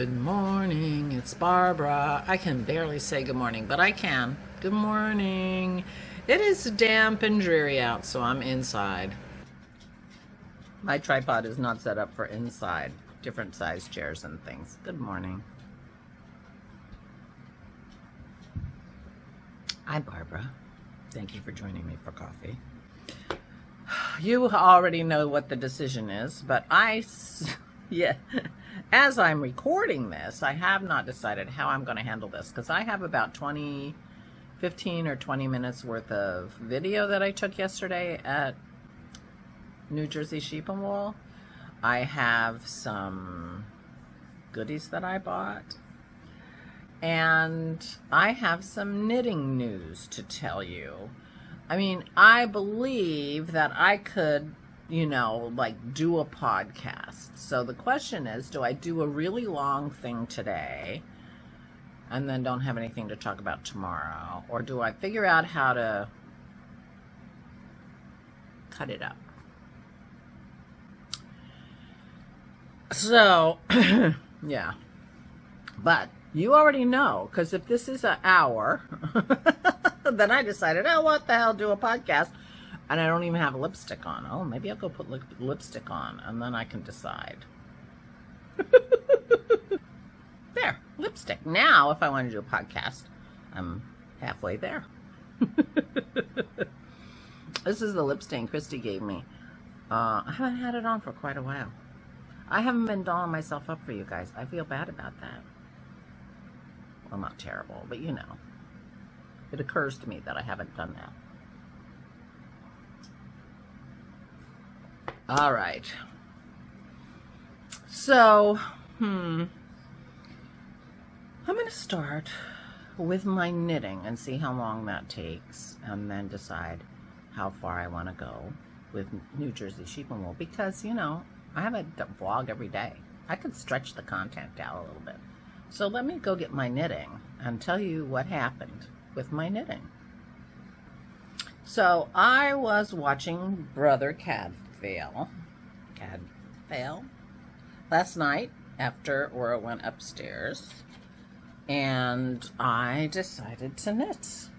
Good morning, it's Barbara. I can barely say good morning, but I can. Good morning. It is damp and dreary out, so I'm inside. My tripod is not set up for inside. Different size chairs and things. Good morning. Hi, Barbara. Thank you for joining me for coffee. You already know what the decision is, but yeah, as I'm recording this, I have not decided how I'm going to handle this, because I have about 15 or 20 minutes worth of video that I took yesterday at New Jersey Sheep and Wool. I have some goodies that I bought, and I have some knitting news to tell you. I mean, I believe that I could, like do a podcast. So the question is, do I do a really long thing today and then don't have anything to talk about tomorrow? Or do I figure out how to cut it up? So, yeah. But you already know, because if this is an hour, then I decided, oh, what the hell, do a podcast. And I don't even have lipstick on. Oh, maybe I'll go put lipstick on, and then I can decide. There, lipstick. Now, if I want to do a podcast, I'm halfway there. This is the lip stain Christy gave me. I haven't had it on for quite a while. I haven't been dolling myself up for you guys. I feel bad about that. Well, not terrible, but it occurs to me that I haven't done that. All right. So, I'm going to start with my knitting and see how long that takes, and then decide how far I want to go with New Jersey Sheep and Wool, because, I have a vlog every day. I could stretch the content out a little bit. So let me go get my knitting and tell you what happened with my knitting. So I was watching Brother Cadfael last night after Aura went upstairs, and I decided to knit.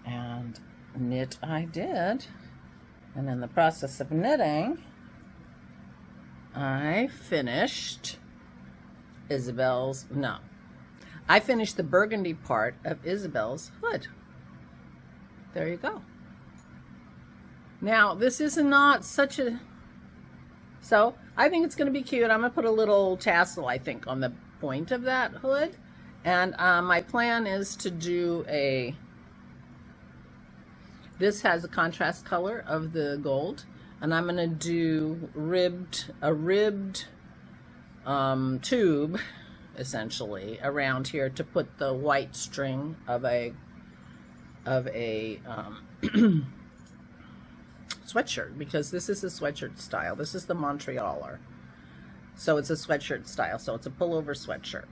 And knit I did. And in the process of knitting, I finished I finished the burgundy part of Isabel's hood. There you go. Now, this is not such a... So, I think it's going to be cute. I'm going to put a little tassel, I think, on the point of that hood. And my plan is to do this has a contrast color of the gold. And I'm going to do a ribbed tube, essentially, around here to put the white string of a sweatshirt, because this is a sweatshirt style. This is the Montrealer. So it's a sweatshirt style. So it's a pullover sweatshirt.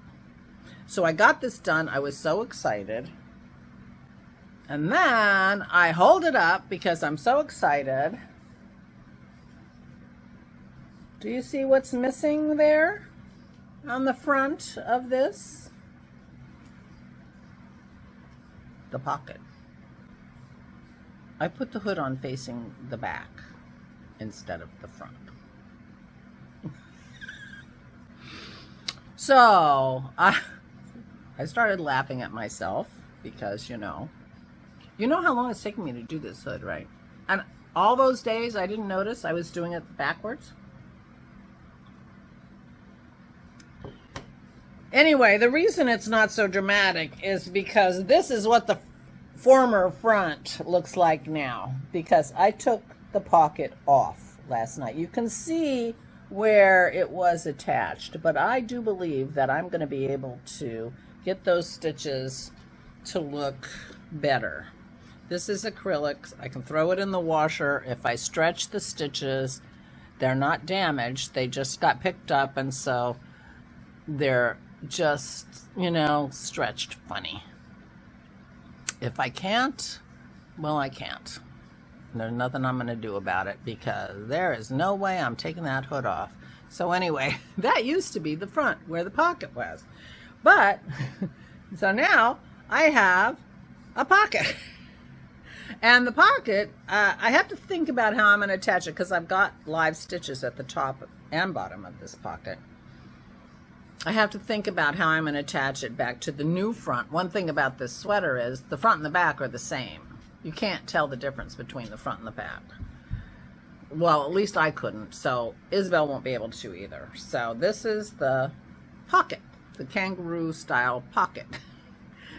So I got this done. I was so excited. And then I hold it up because I'm so excited. Do you see what's missing there on the front of this? The pocket. I put the hood on facing the back instead of the front. So I started laughing at myself because, you know how long it's taken me to do this hood, right? And all those days I didn't notice I was doing it backwards. Anyway, the reason it's not so dramatic is because this is what the former front looks like now, because I took the pocket off last night. You can see where it was attached, but I do believe that I'm going to be able to get those stitches to look better. This is acrylic. I can throw it in the washer. If I stretch the stitches, they're not damaged. They just got picked up, and so they're just, stretched funny. If I can't, well, I can't. There's nothing I'm going to do about it, because there is no way I'm taking that hood off. So anyway, that used to be the front where the pocket was. But, so now I have a pocket. And the pocket, I have to think about how I'm going to attach it because I've got live stitches at the top and bottom of this pocket. I have to think about how I'm going to attach it back to the new front. One thing about this sweater is the front and the back are the same. You can't tell the difference between the front and the back. Well, at least I couldn't, so Isabel won't be able to either. So this is the pocket, the kangaroo style pocket.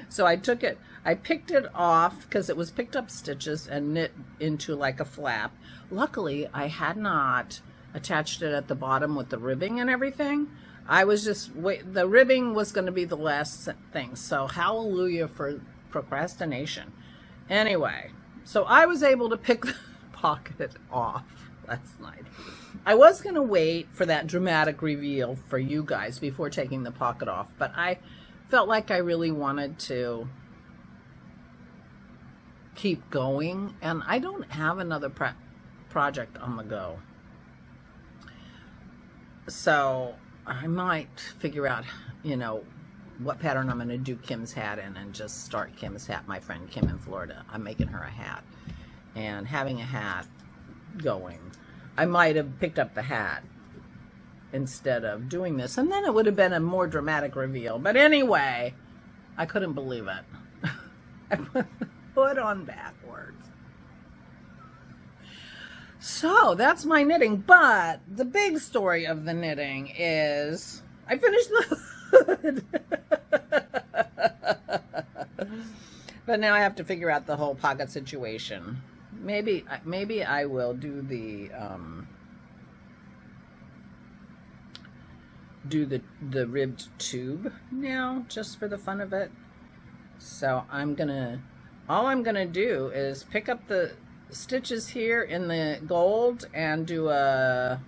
So I took it, I picked it off because it was picked up stitches and knit into like a flap. Luckily, I had not attached it at the bottom with the ribbing and everything. I was just, the ribbing was going to be the last thing. So hallelujah for procrastination. Anyway, so I was able to pick the pocket off last night. I was going to wait for that dramatic reveal for you guys before taking the pocket off, but I felt like I really wanted to keep going, and I don't have another project on the go. So I might figure out, you know, what pattern I'm going to do Kim's hat in and just start Kim's hat. My friend Kim in Florida, I'm making her a hat. And having a hat going, I might have picked up the hat instead of doing this, and then it would have been a more dramatic reveal. But anyway, I couldn't believe it. I put the hood on backwards. So that's my knitting, but the big story of the knitting is I finished the hood. But now I have to figure out the whole pocket situation. Maybe I will do the ribbed tube now, just for the fun of it. So all I'm gonna do is pick up the stitches here in the gold and do a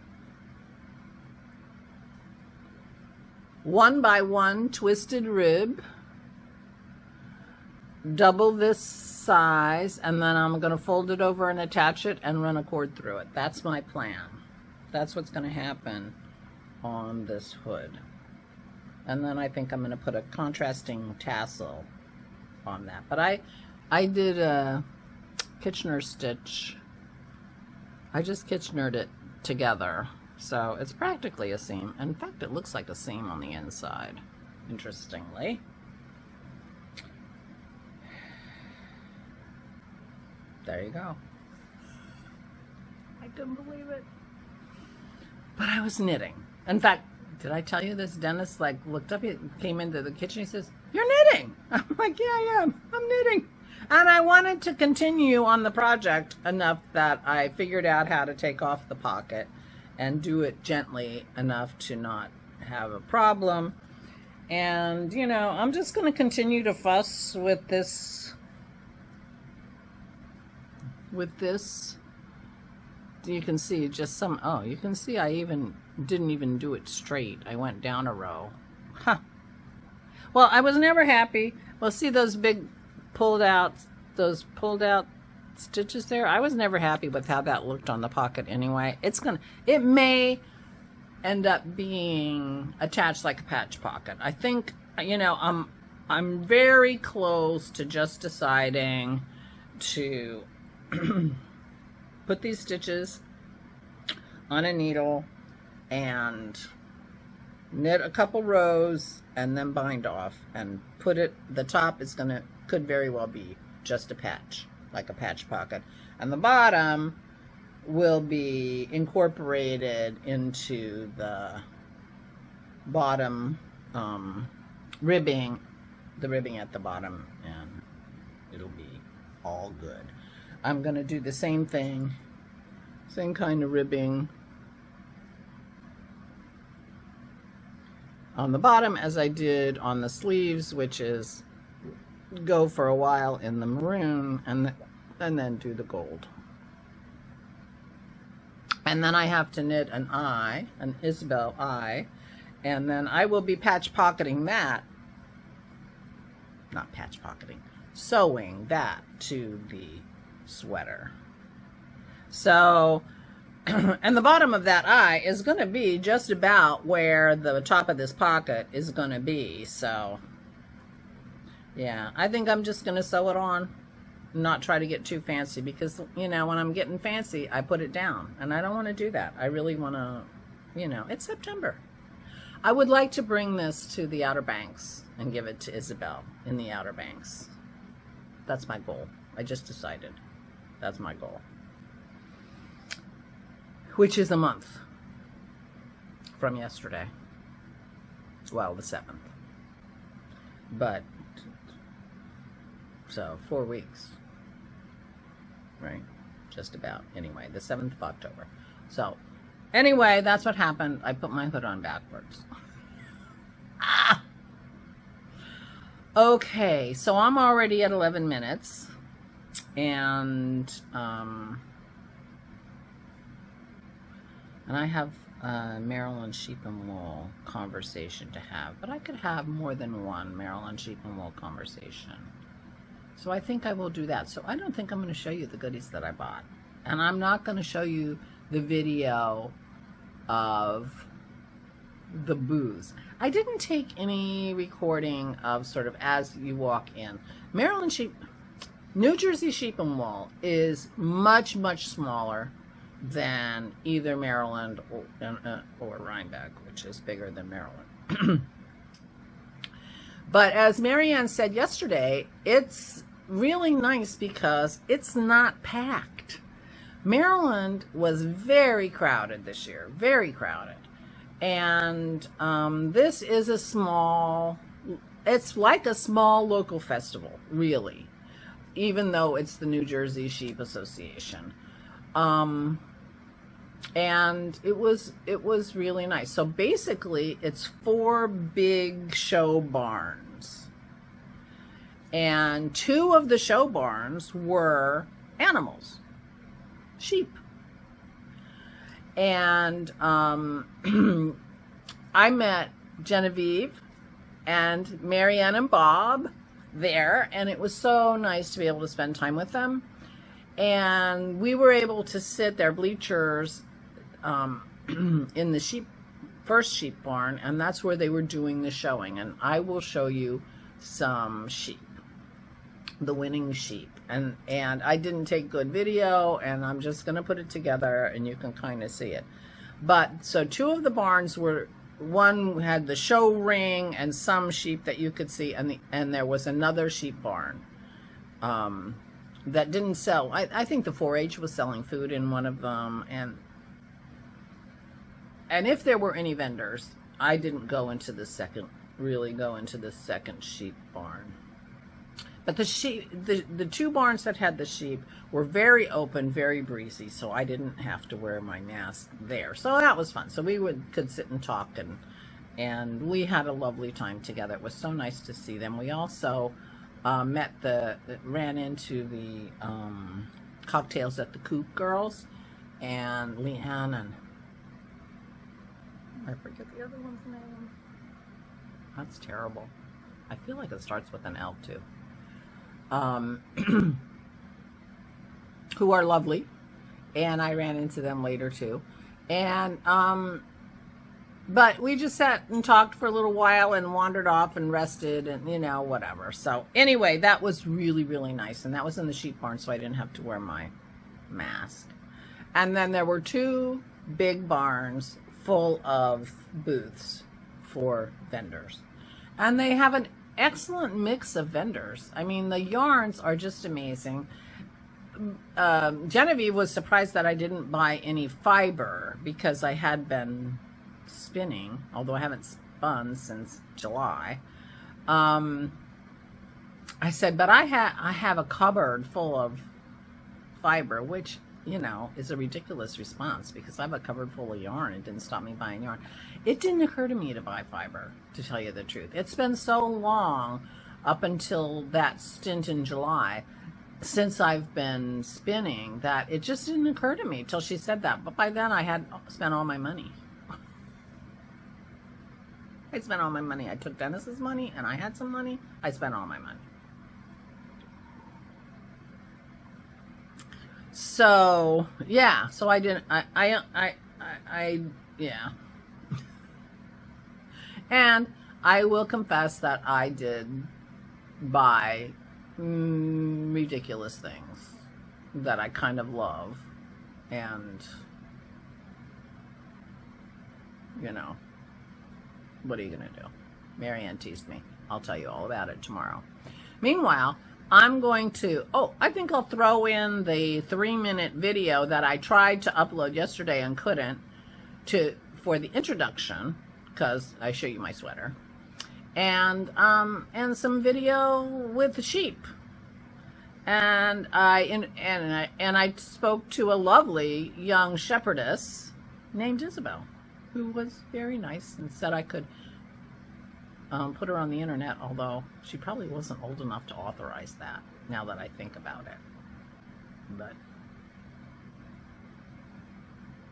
1x1 twisted rib, double this size, and then I'm going to fold it over and attach it and run a cord through it. That's my plan. That's what's going to happen on this hood. And then I think I'm going to put a contrasting tassel on that. But I did a Kitchener stitch. I just Kitchenered it together. So it's practically a seam. In fact, it looks like a seam on the inside, interestingly. There you go. I couldn't believe it. But I was knitting. In fact, did I tell you this? Dennis like looked up, he came into the kitchen, he says, "You're knitting." I'm like, "Yeah, I am. I'm knitting." And I wanted to continue on the project enough that I figured out how to take off the pocket and do it gently enough to not have a problem. And, you know, I'm just going to continue to fuss with this. You can see just some, oh, you can see I didn't even do it straight. I went down a row. Huh. Well, I was never happy. Well, see those big pulled out stitches there? I was never happy with how that looked on the pocket anyway. It may end up being attached like a patch pocket. I think, you know, I'm very close to just deciding to put these stitches on a needle and knit a couple rows and then bind off and put it, the top is could very well be just a patch, like a patch pocket, and the bottom will be incorporated into the bottom ribbing, the ribbing at the bottom, and it'll be all good. I'm gonna do the same thing, same kind of ribbing on the bottom as I did on the sleeves, which is go for a while in the maroon and then do the gold. And then I have to knit an eye, an Isabel eye, and then I will be patch pocketing that, not patch pocketing, sewing that to the sweater. So And the bottom of that eye is going to be just about where the top of this pocket is going to be. So, yeah, I think I'm just going to sew it on, not try to get too fancy, because, you know, when I'm getting fancy, I put it down, and I don't want to do that. I really want to, you know, it's September. I would like to bring this to the Outer Banks and give it to Isabel in the Outer Banks. That's my goal. I just decided that's my goal. Which is a month from yesterday. Well, the 7th. But, so 4 weeks. Right? Just about. Anyway, the 7th of October. So, anyway, that's what happened. I put my hood on backwards. Ah! Okay, so I'm already at 11 minutes. And I have a Maryland sheep and wool conversation to have, but I could have more than one Maryland sheep and wool conversation. So I think I will do that. So I don't think I'm going to show you the goodies that I bought. And I'm not going to show you the video of the booths. I didn't take any recording of sort of as you walk in. New Jersey sheep and wool is much, much smaller than either Maryland or Rhinebeck, which is bigger than Maryland. But as Marianne said yesterday, it's really nice because it's not packed. Maryland was very crowded this year, very crowded. And this is a small, it's like a small local festival, really, even though it's the New Jersey Sheep Association. And it was really nice. So basically it's 4 big show barns, and 2 of the show barns were animals, sheep. And I met Genevieve and Marianne and Bob there, and it was so nice to be able to spend time with them. And we were able to sit there, bleachers, in the first sheep barn, and that's where they were doing the showing. And I will show you some sheep, the winning sheep. And I didn't take good video, and I'm just going to put it together and you can kind of see it. But so 2 of the barns were, one had the show ring and some sheep that you could see, and there was another sheep barn that didn't sell. I think the 4-H was selling food in one of them, and if there were any vendors, I didn't really go into the second sheep barn. But the 2 barns that had the sheep were very open, very breezy, so I didn't have to wear my mask there. So that was fun. So we could sit and talk, and we had a lovely time together. It was so nice to see them. We also ran into the Cocktails at the Coop girls, and Leanne, and I forget the other one's name. That's terrible. I feel like it starts with an L too. Who are lovely, and I ran into them later too. And but we just sat and talked for a little while and wandered off and rested, and you know, whatever. So anyway, that was really, really nice, and that was in the sheep barn, so I didn't have to wear my mask. And then there were 2 big barns full of booths for vendors, and they have an excellent mix of vendors. I mean, the yarns are just amazing. Genevieve was surprised that I didn't buy any fiber because I had been spinning, although I haven't spun since July. I said, but I have a cupboard full of fiber, which, you know, is a ridiculous response because I have a cupboard full of yarn. It didn't stop me buying yarn. It didn't occur to me to buy fiber, to tell you the truth. It's been so long up until that stint in July since I've been spinning that it just didn't occur to me till she said that. But by then I had spent all my money. I spent all my money. I took Dennis's money and I had some money. I spent all my money. So yeah, so I didn't, yeah. And I will confess that I did buy ridiculous things that I kind of love, and you know, what are you gonna do? Marianne teased me. I'll tell you all about it tomorrow. Meanwhile, I'm going to, I think I'll throw in the 3-minute video that I tried to upload yesterday and couldn't, for the introduction, because I show you my sweater, and some video with the sheep. And I spoke to a lovely young shepherdess named Isabel, who was very nice and said I could put her on the internet, although she probably wasn't old enough to authorize that, now that I think about it. But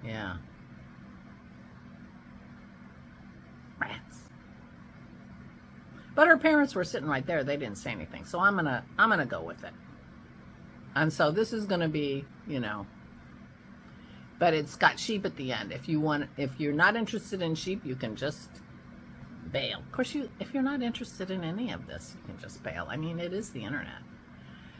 yeah, rats. But her parents were sitting right there. They didn't say anything, so I'm gonna go with it. And so this is gonna be, you know, but it's got sheep at the end. If you're not interested in sheep, you can just bail. Of course, if you're not interested in any of this, you can just bail. I mean, it is the internet.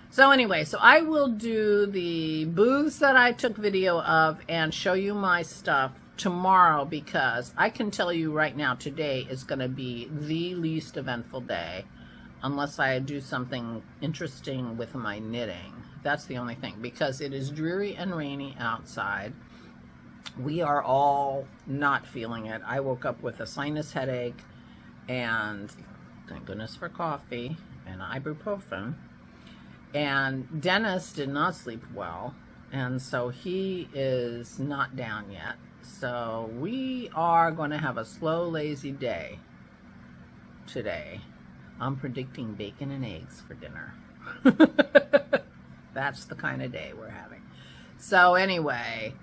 So anyway, so I will do the booths that I took video of and show you my stuff tomorrow, because I can tell you right now, today is going to be the least eventful day, unless I do something interesting with my knitting. That's the only thing, because it is dreary and rainy outside. We are all not feeling it. I woke up with a sinus headache, and thank goodness for coffee and ibuprofen. And Dennis did not sleep well, and so he is not down yet. So we are going to have a slow, lazy day today. I'm predicting bacon and eggs for dinner. That's the kind of day we're having. So anyway,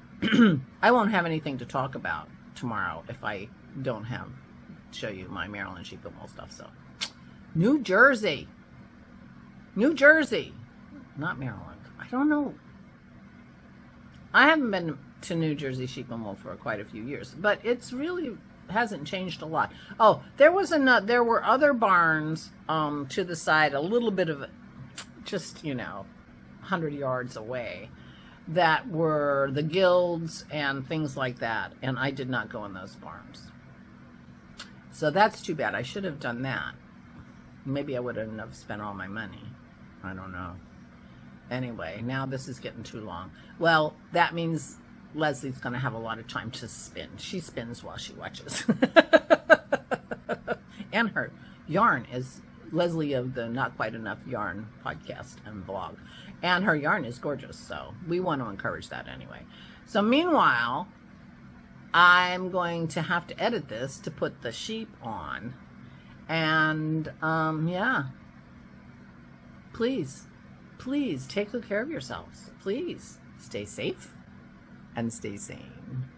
I won't have anything to talk about tomorrow if I don't show you my Maryland sheep and wool stuff. So New Jersey, not Maryland. I don't know. I haven't been to New Jersey sheep and wool for quite a few years, but it's really hasn't changed a lot. Oh, there were other barns to the side, a little bit of just, 100 yards away, that were the guilds and things like that, and I did not go in those barns. So that's too bad. I should have done that. Maybe I wouldn't have spent all my money. I don't know. Anyway, now this is getting too long. Well, that means Leslie's going to have a lot of time to spin. She spins while she watches. And her yarn is Leslie of the Not Quite Enough Yarn podcast and blog. And her yarn is gorgeous, so we want to encourage that anyway. So meanwhile, I'm going to have to edit this to put the sheep on. And, yeah. Please take good care of yourselves. Please stay safe and stay sane.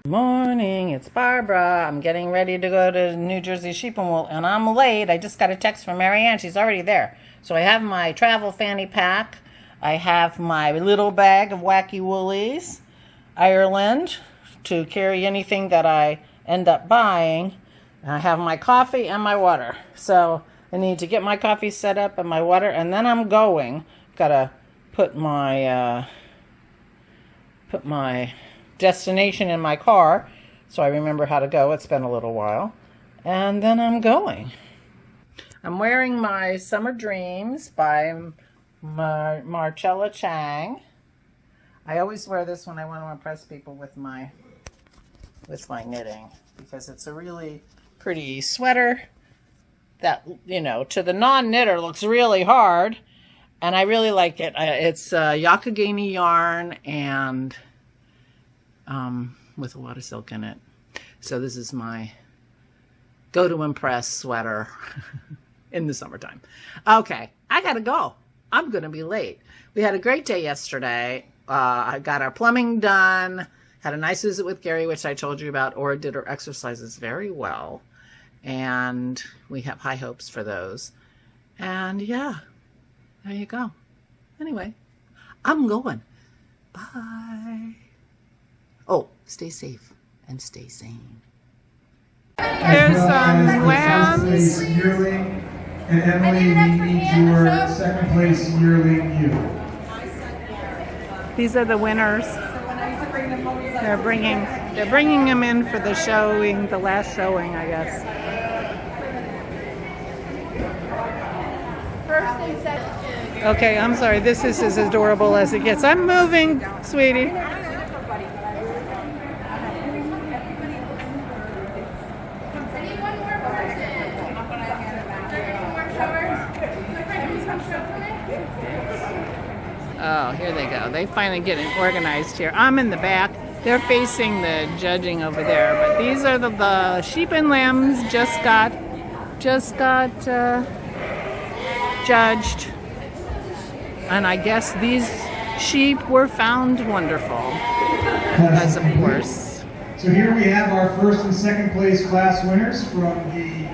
Good morning, it's Barbara. I'm getting ready to go to New Jersey Sheep and Wool, and I'm late. I just got a text from Marianne. She's already there. So I have my travel fanny pack. I have my little bag of Wacky Woolies, Ireland, to carry anything that I end up buying. And I have my coffee and my water. So I need to get my coffee set up and my water, and then I'm going. Gotta put my destination in my car so I remember how to go. It's been a little while. And then I'm going. I'm wearing my Summer Dreams by Marcella Chang. I always wear this when I want to impress people with my knitting, because it's a really pretty sweater that, to the non-knitter looks really hard, and I really like it. It's Yakagami yarn and with a lot of silk in it. So this is my go to impress sweater in the summertime. Okay, I gotta go. I'm gonna be late. We had a great day yesterday. I got our plumbing done, had a nice visit with Gary, which I told you about. Ora did her exercises very well, and we have high hopes for those. And yeah, there you go. Anyway, I'm going. Bye. Oh, stay safe and stay sane. Here's some lambs. Yearling, and Emily, we need your second place yearling ewe. These are the winners. They're bringing them in for the showing, the last showing, I guess. Okay, I'm sorry. This is as adorable as it gets. I'm moving, sweetie. Oh, here they go. They finally getting organized here. I'm in the back. They're facing the judging over there. But these are the sheep and lambs just got judged. And I guess these sheep were found wonderful, as of course. So here we have our first and second place class winners from the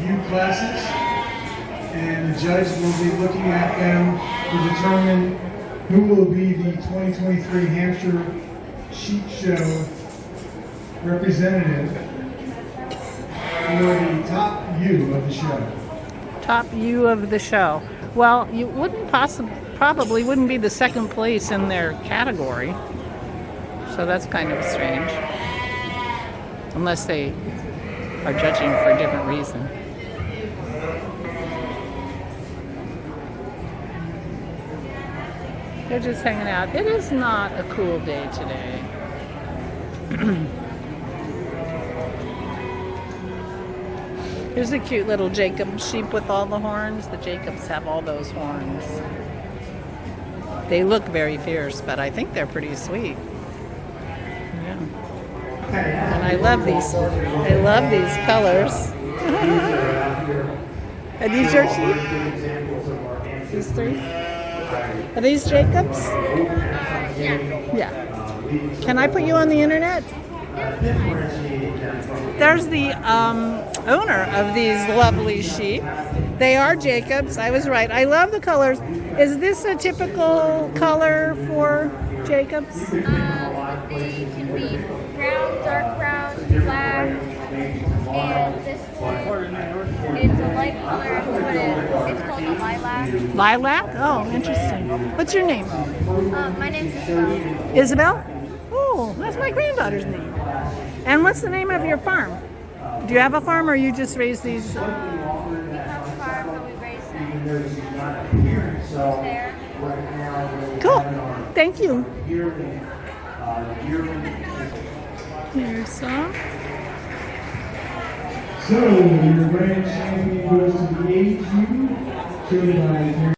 ewe classes. And the judge will be looking at them to determine who will be the 2023 Hampshire Sheep Show representative for the top ewe of the show. Top ewe of the show. Well, you probably wouldn't be the second place in their category. So that's kind of strange. Unless they are judging for a different reason. They're just hanging out. It is not a cool day today. Here's a cute little Jacob sheep with all the horns. The Jacobs have all those horns. They look very fierce, but I think they're pretty sweet. Yeah. And I love these. I love these colors. Are these your sheep? These three? Are these Jacobs? Yeah. Can I put you on the internet? There's the owner of these lovely sheep. They are Jacobs. I was right. I love the colors. Is this a typical color for Jacobs? They can be brown, dark brown, black, and this one, it's a light color, it's called a lilac. Lilac? Oh, interesting. What's your name? My name's Isabel. Isabel? Oh, that's my granddaughter's name. And what's the name of your farm? Do you have a farm or you just raise these? We have a farm, but we raise them there. Cool. Thank you. Here's some. So, your grand champion goes to the 8 ewe, chosen by